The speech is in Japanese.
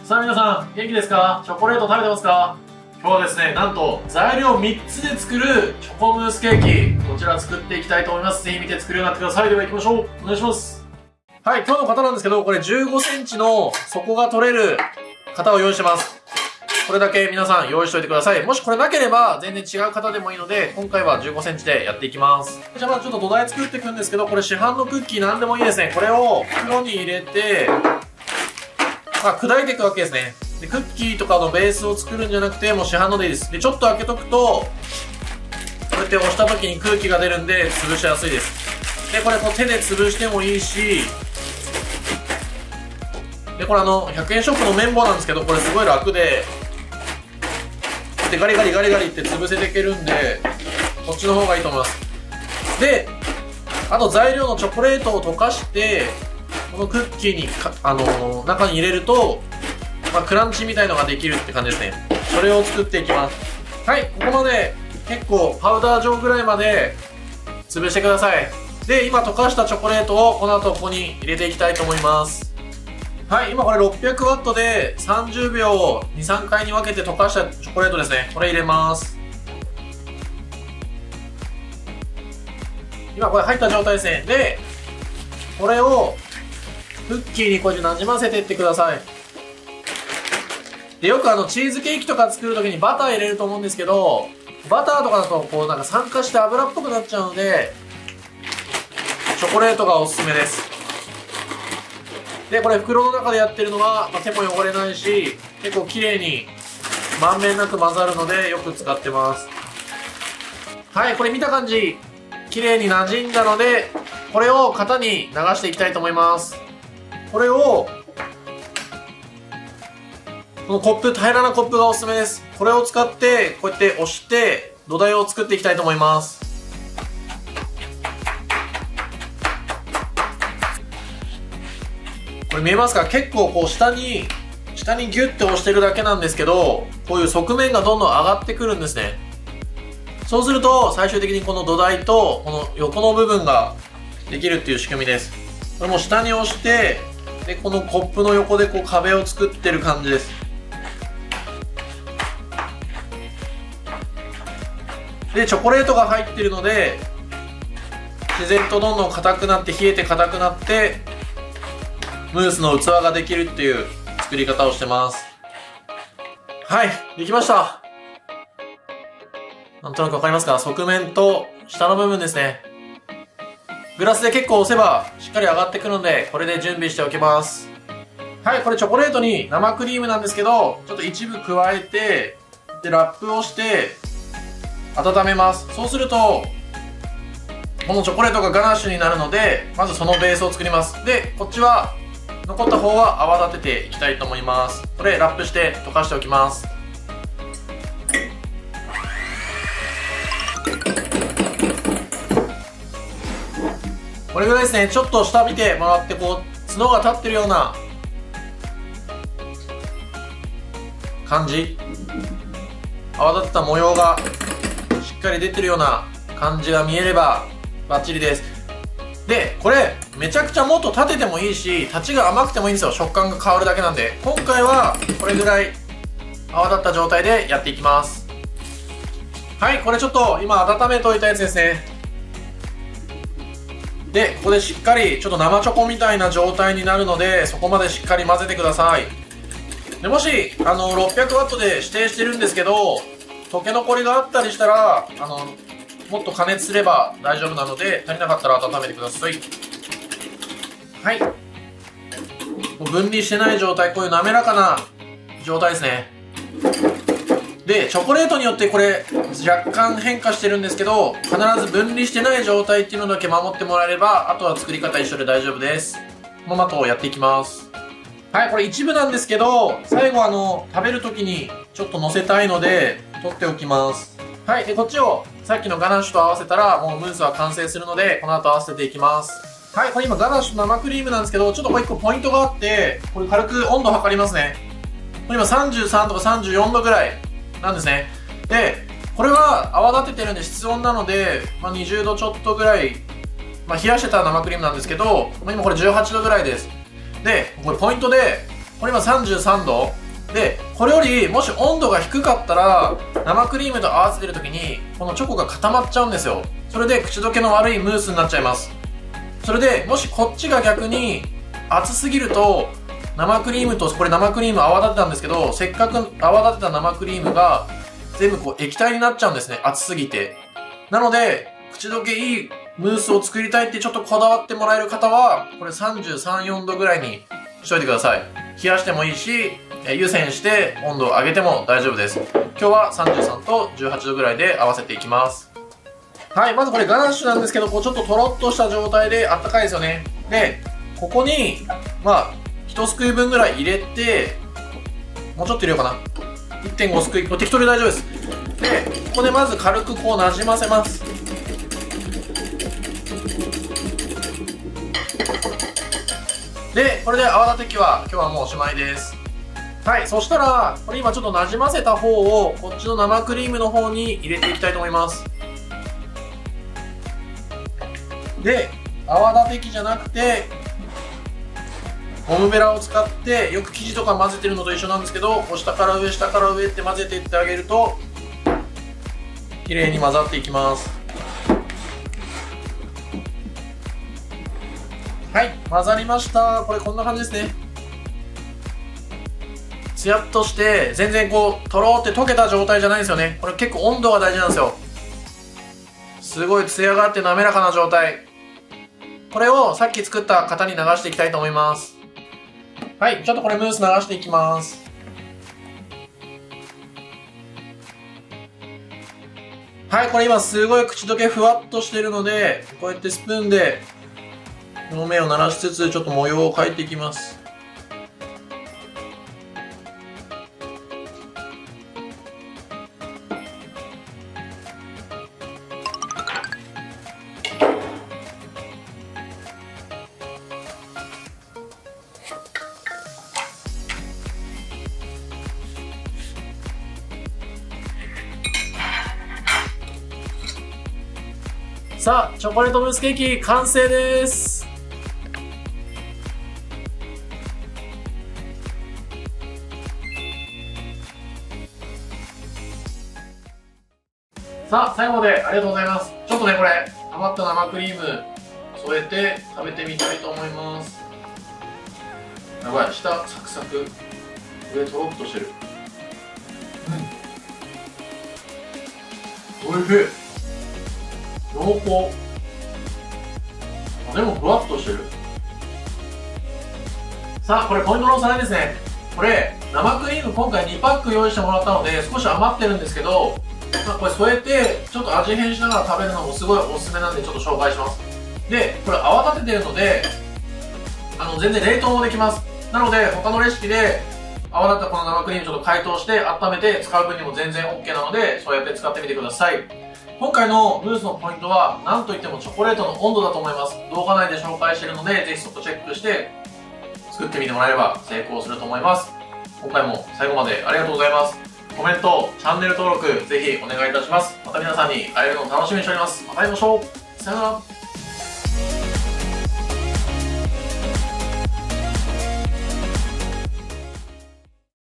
さあ皆さん元気ですか？チョコレート食べてますか？今日はですね、なんと材料3つで作るチョコムースケーキ、こちら作っていきたいと思います。ぜひ見て作るようになってください。では行きましょう。お願いします。はい、今日の型なんですけど、これ15センチの底が取れる型を用意してます。これだけ皆さん用意しておいてください。もしこれなければ全然違う型でもいいので、今回は15センチでやっていきます。じゃあまずちょっと土台作っていくんですけど、これ市販のクッキーなんでもいいですね。これを袋に入れて、砕いていくわけですね。で、クッキーとかのベースを作るんじゃなくて、もう市販のでいいです。で、ちょっと開けとくと、こうやって押した時に空気が出るんで、潰しやすいです。で、これ手で潰してもいいし、で、これ100円ショップの綿棒なんですけど、これすごい楽で、ガリガリガリガリって潰せていけるんで、こっちの方がいいと思います。で、あと材料のチョコレートを溶かして、このクッキーに中に入れると、クランチみたいのができるって感じですね。それを作っていきます。はい、ここまで結構パウダー状ぐらいまで潰してください。で、今溶かしたチョコレートをこの後ここに入れていきたいと思います。はい、今これ 600W で30秒 2,3 回に分けて溶かしたチョコレートですね。これ入れます。今これ入った状態ですね。で、これをクッキーにこうやってなじませていってください。で、よくチーズケーキとか作るときにバター入れると思うんですけど、バターとかだと酸化して油っぽくなっちゃうので、チョコレートがおすすめです。で、これ袋の中でやってるのは、手も汚れないし、結構綺麗にまんべんなく混ざるのでよく使ってます。はい、これ見た感じ綺麗に馴染んだので、これを型に流していきたいと思います。これをこのコップ、平らなコップがおすすめです。これを使ってこうやって押して土台を作っていきたいと思います。これ見えますか？結構下にギュッて押してるだけなんですけど、こういう側面がどんどん上がってくるんですね。そうすると最終的にこの土台とこの横の部分ができるっていう仕組みです。これも下に押して、でこのコップの横で壁を作ってる感じです。でチョコレートが入ってるので、自然とどんどん硬くなって、冷えて硬くなってムースの器ができるっていう作り方をしてます。はい、できました。なんとなくわかりますか？側面と下の部分ですね。グラスで結構押せばしっかり上がってくるので、これで準備しておきます。はい、これチョコレートに生クリームなんですけど、ちょっと一部加えて、でラップをして温めます。そうするとこのチョコレートがガナッシュになるので、まずそのベースを作ります。でこっちは残った方は泡立てていきたいと思います。これラップして溶かしておきます。これぐらいですね。ちょっと下見てもらって、角が立ってるような感じ、泡立てた模様がしっかり出てるような感じが見えればバッチリです。でこれめちゃくちゃもっと立ててもいいし、立ちが甘くてもいいんですよ。食感が変わるだけなんで、今回はこれぐらい泡立った状態でやっていきます。はい、これちょっと今温めておいたやつですね。でここでしっかりちょっと生チョコみたいな状態になるので、そこまでしっかり混ぜてください。でもし600W で指定してるんですけど、溶け残りがあったりしたらもっと加熱すれば大丈夫なので、足りなかったら温めてください。はい、もう分離してない状態、こういう滑らかな状態ですね。でチョコレートによってこれ若干変化してるんですけど、必ず分離してない状態っていうのだけ守ってもらえれば、あとは作り方一緒で大丈夫です。このままとやっていきます。はい、これ一部なんですけど、最後食べる時にちょっと乗せたいので取っておきます。はい、でこっちをさっきのガナッシュと合わせたらもうムースは完成するので、この後合わせていきます。はい、これ今ガナッシュ生クリームなんですけど、ちょっとこれ1個ポイントがあって、これ軽く温度測りますね。これ今33とか34度ぐらいなんですね。でこれは泡立ててるんで室温なので、20度ちょっとぐらい、冷やしてた生クリームなんですけど、今これ18度ぐらいです。でこれポイントで、これ今33度で、これよりもし温度が低かったら生クリームと合わせてる時にこのチョコが固まっちゃうんですよ。それで口どけの悪いムースになっちゃいます。それでもしこっちが逆に熱すぎると、生クリームと、これ生クリーム泡立てたんですけど、せっかく泡立てた生クリームが全部こう液体になっちゃうんですね、熱すぎて。なので口どけいいムースを作りたいってちょっとこだわってもらえる方は、これ33、4度ぐらいにしといてください。冷やしてもいいし、湯煎して温度を上げても大丈夫です。今日は33と18度ぐらいで合わせていきます。はい、まずこれガナッシュなんですけど、こうちょっととろっとした状態であったかいですよね。で、ここに、1すくい分ぐらい入れて、もうちょっと入れようかな。1.5 すくい、これ適当で大丈夫です。で、ここでまず軽くこうなじませます。で、これで泡立て器は今日はもうおしまいです。はい、そしたら、これ今ちょっとなじませた方を、こっちの生クリームの方に入れていきたいと思います。で、泡立て器じゃなくて、ゴムベラを使ってよく生地とか混ぜてるのと一緒なんですけど、こう下から上下から上って混ぜていってあげると綺麗に混ざっていきます。はい、混ざりました。これこんな感じですね。ツヤっとして全然こうとろーって溶けた状態じゃないんですよね。これ結構温度が大事なんですよ。すごいツヤがあって滑らかな状態。これをさっき作った型に流していきたいと思います。はい、ちょっとこれムース流していきます。はい、これ今すごい口どけふわっとしてるので、こうやってスプーンで表面を鳴らしつつちょっと模様を描いていきます。さあ、チョコレートムースケーキ完成です。さあ、最後までありがとうございます。ちょっとね、これ余った生クリーム添えて食べてみたいと思います。やばい、下サクサク、上とろっとしてる。おいしい。濃厚。でもふわっとしてる。さあ、これポイントのおさらいですね。これ生クリーム今回2パック用意してもらったので少し余ってるんですけど、これ添えてちょっと味変しながら食べるのもすごいおすすめなんでちょっと紹介します。で、これ泡立ててるので全然冷凍もできます。なので他のレシピで泡立ったこの生クリームちょっと解凍して温めて使う分にも全然 OK なので、そうやって使ってみてください。今回のムースのポイントは何といってもチョコレートの温度だと思います。動画内で紹介しているのでぜひそこチェックして作ってみてもらえれば成功すると思います。今回も最後までありがとうございます。コメント、チャンネル登録ぜひお願いいたします。また皆さんに会えるのを楽しみにしております。また会いましょう。さよなら。